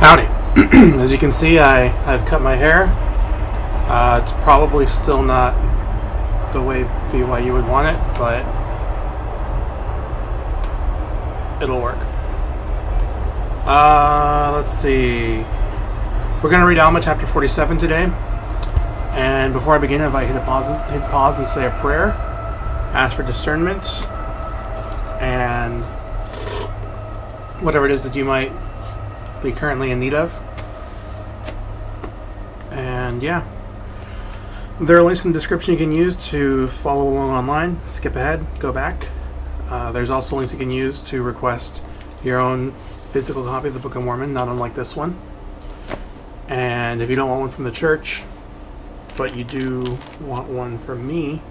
Howdy. As you can see, I've cut my hair. It's probably still not the way BYU would want it, but it'll work. Let's see. We're going to read Alma chapter 47 today. And before I begin, I invite you to hit pause and say a prayer. Ask for discernment. And whatever it is that you might be currently in need of. And yeah. There are links in the description you can use to follow along online. Skip ahead, go back. There's also links you can use to request your own physical copy of the Book of Mormon, not unlike this one. And if you don't want one from the church, but you do want one from me,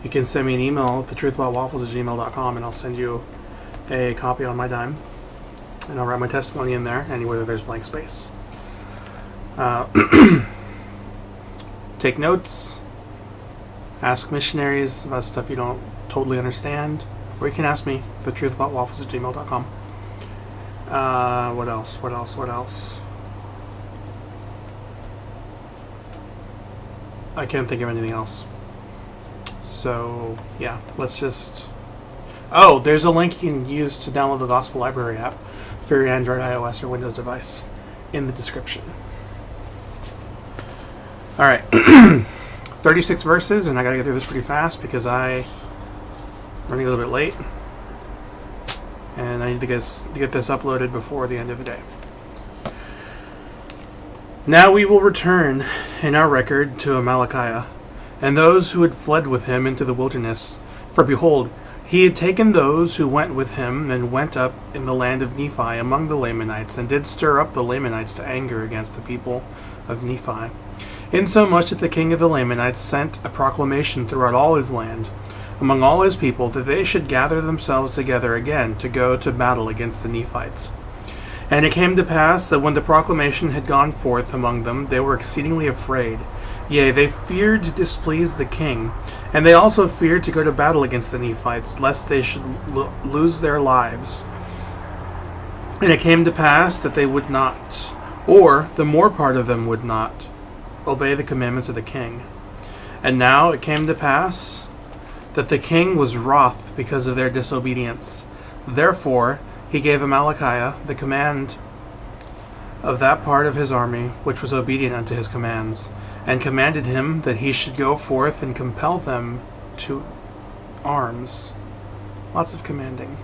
you can send me an email at thetruthaboutwaffles@gmail.com, and I'll send you a copy on my dime. And I'll write my testimony in there, anywhere that there's blank space. Take notes. Ask missionaries about stuff you don't totally understand. Or you can ask me, thetruthaboutwaffles@gmail.com. What else? I can't think of anything else. So, yeah, let's just... Oh, there's a link you can use to download the Gospel Library app for your Android, iOS, or Windows device in the description. Alright, 36 verses, and I gotta get through this pretty fast because I'm running a little bit late. And I need to get this uploaded before the end of the day. Now we will return in our record to Amalickiah, and those who had fled with him into the wilderness. For behold, he had taken those who went with him, and went up in the land of Nephi among the Lamanites, and did stir up the Lamanites to anger against the people of Nephi. Insomuch that the king of the Lamanites sent a proclamation throughout all his land, among all his people, that they should gather themselves together again to go to battle against the Nephites. And it came to pass that when the proclamation had gone forth among them, they were exceedingly afraid. Yea, they feared to displease the king, and they also feared to go to battle against the Nephites, lest they should lose their lives. And it came to pass that they would not, or the more part of them would not, obey the commandments of the king. And now it came to pass that the king was wroth because of their disobedience. Therefore he gave Amalickiah the command of that part of his army which was obedient unto his commands, and commanded him that he should go forth and compel them to arms. Lots of commanding.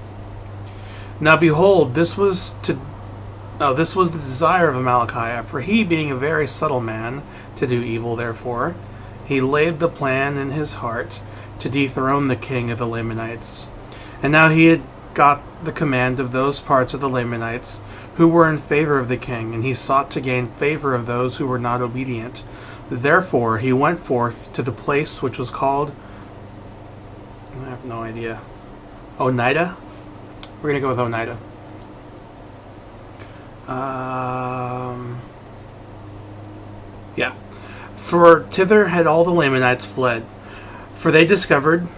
Now behold, this was the desire of Amalickiah, for he, being a very subtle man, to do evil, therefore, he laid the plan in his heart to dethrone the king of the Lamanites. And now he had got the command of those parts of the Lamanites who were in favor of the king, and he sought to gain favor of those who were not obedient. Therefore he went forth to the place which was called, I have no idea, Oneida? We're going to go with Oneida. Yeah. For thither had all the Lamanites fled, for they discovered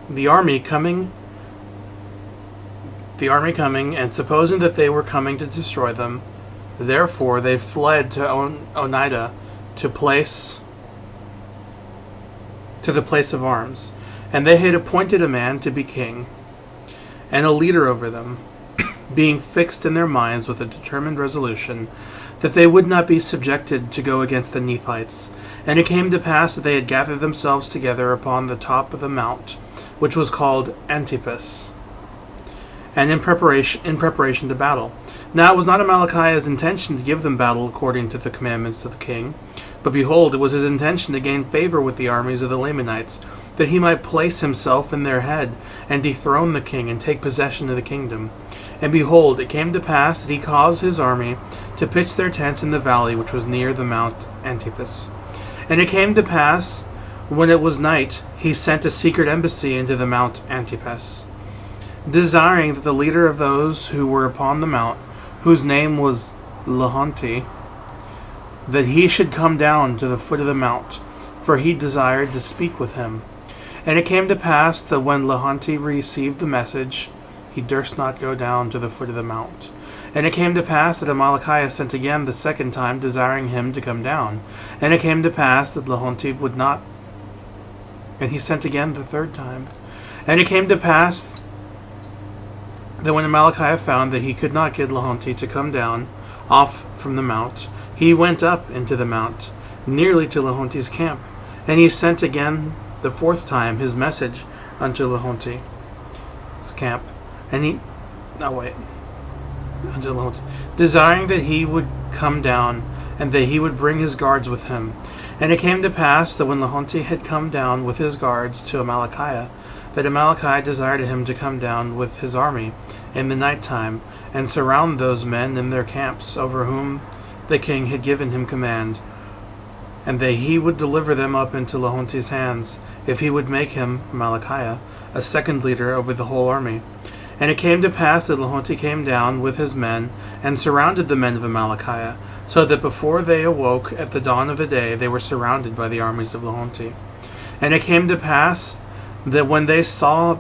the army coming, and supposing that they were coming to destroy them, therefore they fled to Oneida, to the place of arms. And they had appointed a man to be king, and a leader over them, being fixed in their minds with a determined resolution that they would not be subjected to go against the Nephites. And it came to pass that they had gathered themselves together upon the top of the mount, which was called Antipas, and in preparation to battle. Now it was not Amalickiah's intention to give them battle according to the commandments of the king, but behold, it was his intention to gain favor with the armies of the Lamanites, that he might place himself in their head, and dethrone the king, and take possession of the kingdom. And behold, it came to pass that he caused his army to pitch their tents in the valley which was near the mount Antipas. And it came to pass, when it was night, he sent a secret embassy into the mount Antipas, desiring that the leader of those who were upon the mount, whose name was Lehanti, that he should come down to the foot of the mount, for he desired to speak with him. And it came to pass that when Lehanti received the message, he durst not go down to the foot of the mount. And it came to pass that Amalickiah sent again the second time, desiring him to come down. And it came to pass that Lehonti would not. And he sent again the third time. And it came to pass that when Amalickiah found that he could not get Lehonti to come down off from the mount, he went up into the mount, nearly to Lehonti's camp. And he sent again the fourth time his message unto Lehonti's camp. And he... No, wait. Unto Lehonti. Desiring that he would come down, and that he would bring his guards with him. And it came to pass that when Lehonti had come down with his guards to Amalickiah, that Amalickiah desired him to come down with his army in the night time, and surround those men in their camps, over whom the king had given him command, and that he would deliver them up into Lehonti's hands, if he would make him, Amalickiah, a second leader over the whole army. And it came to pass that Lehonti came down with his men, and surrounded the men of Amalickiah, so that before they awoke at the dawn of the day, they were surrounded by the armies of Lehonti. And it came to pass that when they saw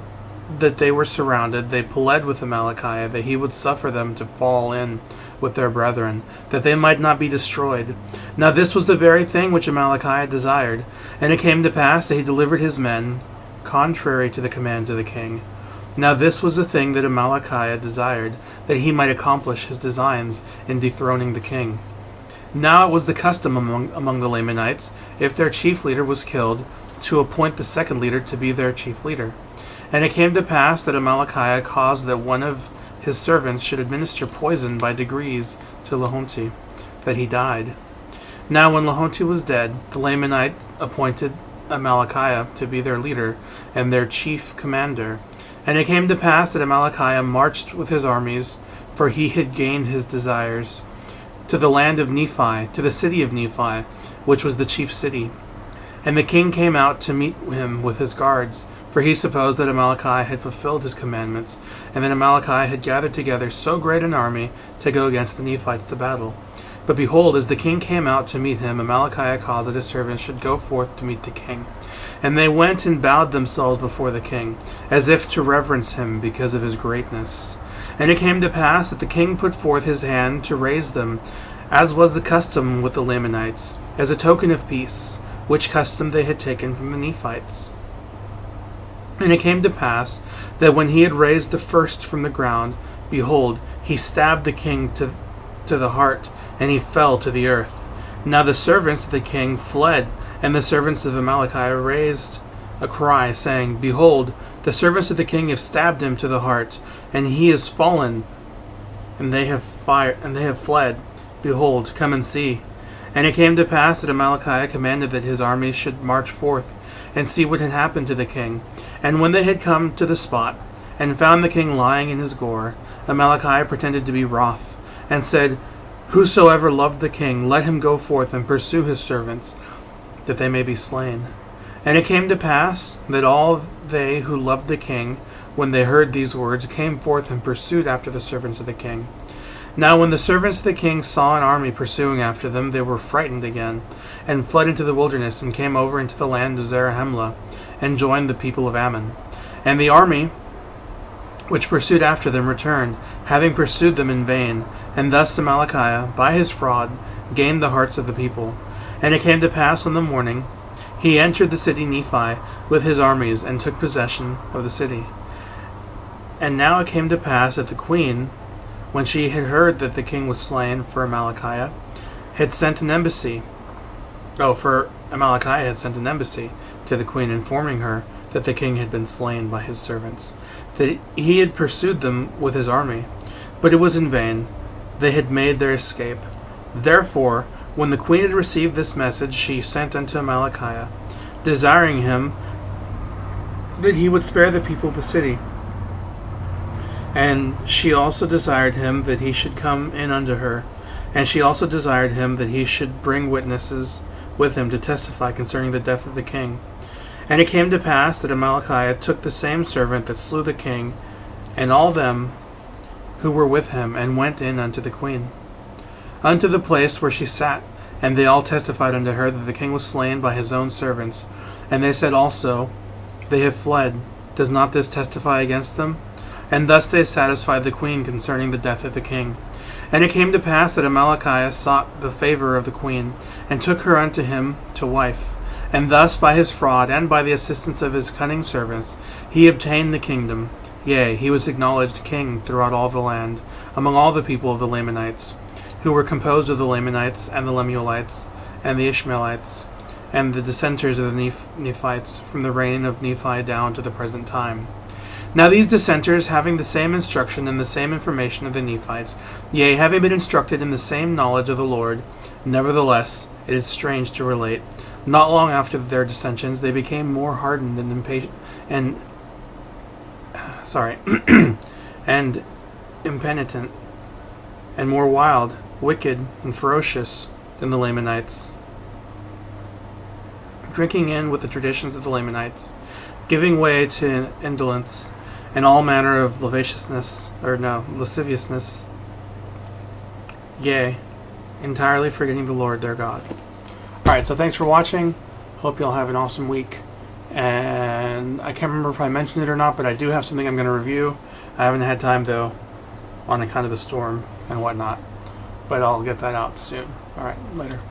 that they were surrounded, they pled with Amalickiah that he would suffer them to fall in with their brethren, that they might not be destroyed. Now this was the very thing which Amalickiah desired. And it came to pass that he delivered his men, contrary to the commands of the king. Now this was the thing that Amalickiah desired, that he might accomplish his designs in dethroning the king. Now it was the custom among the Lamanites, if their chief leader was killed, to appoint the second leader to be their chief leader. And it came to pass that Amalickiah caused that one of his servants should administer poison by degrees to Lehonti, that he died. Now when Lehonti was dead, the Lamanites appointed Amalickiah to be their leader and their chief commander. And it came to pass that Amalickiah marched with his armies, for he had gained his desires, to the land of Nephi, to the city of Nephi, which was the chief city. And the king came out to meet him with his guards, for he supposed that Amalickiah had fulfilled his commandments, and that Amalickiah had gathered together so great an army to go against the Nephites to battle. But behold, as the king came out to meet him, Amalickiah caused that his servants should go forth to meet the king. And they went and bowed themselves before the king, as if to reverence him because of his greatness. And it came to pass that the king put forth his hand to raise them, as was the custom with the Lamanites, as a token of peace, which custom they had taken from the Nephites. And it came to pass that when he had raised the first from the ground, behold, he stabbed the king to the heart, and he fell to the earth. Now the servants of the king fled, and the servants of Amalickiah raised a cry, saying, Behold, the servants of the king have stabbed him to the heart, and he is fallen, and they have fled. Behold, come and see. And it came to pass that Amalickiah commanded that his armies should march forth, and see what had happened to the king. And when they had come to the spot, and found the king lying in his gore, Amalickiah pretended to be wroth, and said, Whosoever loved the king, let him go forth and pursue his servants, that they may be slain. And it came to pass that all they who loved the king, when they heard these words, came forth and pursued after the servants of the king. Now when the servants of the king saw an army pursuing after them, they were frightened again, and fled into the wilderness, and came over into the land of Zarahemla, and joined the people of Ammon. And the army which pursued after them returned, having pursued them in vain. And thus Amalickiah, by his fraud, gained the hearts of the people. And it came to pass on the morning, he entered the city Nephi with his armies, and took possession of the city. And now it came to pass that the queen, when she had heard that the king was slain for Amalickiah, had sent an embassy. For Amalickiah had sent an embassy to the queen, informing her that the king had been slain by his servants, that he had pursued them with his army. But it was in vain. They had made their escape. Therefore, when the queen had received this message, she sent unto Amalickiah, desiring him that he would spare the people of the city. And she also desired him that he should come in unto her. And she also desired him that he should bring witnesses with him to testify concerning the death of the king. And it came to pass that Amalickiah took the same servant that slew the king, and all them who were with him, and went in unto the queen, unto the place where she sat. And they all testified unto her that the king was slain by his own servants. And they said also, They have fled. Does not this testify against them? And thus they satisfied the queen concerning the death of the king. And it came to pass that Amalickiah sought the favor of the queen, and took her unto him to wife. And thus by his fraud, and by the assistance of his cunning servants, he obtained the kingdom. Yea, he was acknowledged king throughout all the land, among all the people of the Lamanites, who were composed of the Lamanites, and the Lemuelites, and the Ishmaelites, and the dissenters of the Nephites, from the reign of Nephi down to the present time. Now these dissenters, having the same instruction and the same information of the Nephites, yea, having been instructed in the same knowledge of the Lord, nevertheless, it is strange to relate, not long after their dissensions, they became more hardened and impatient, and impenitent, and more wild, wicked, and ferocious than the Lamanites, drinking in with the traditions of the Lamanites, giving way to indolence, and all manner of lasciviousness, yea, entirely forgetting the Lord their God. Alright, so thanks for watching. Hope you'll have an awesome week. And I can't remember if I mentioned it or not, but I do have something I'm going to review. I haven't had time, though, on account of the storm and whatnot. But I'll get that out soon. Alright, later.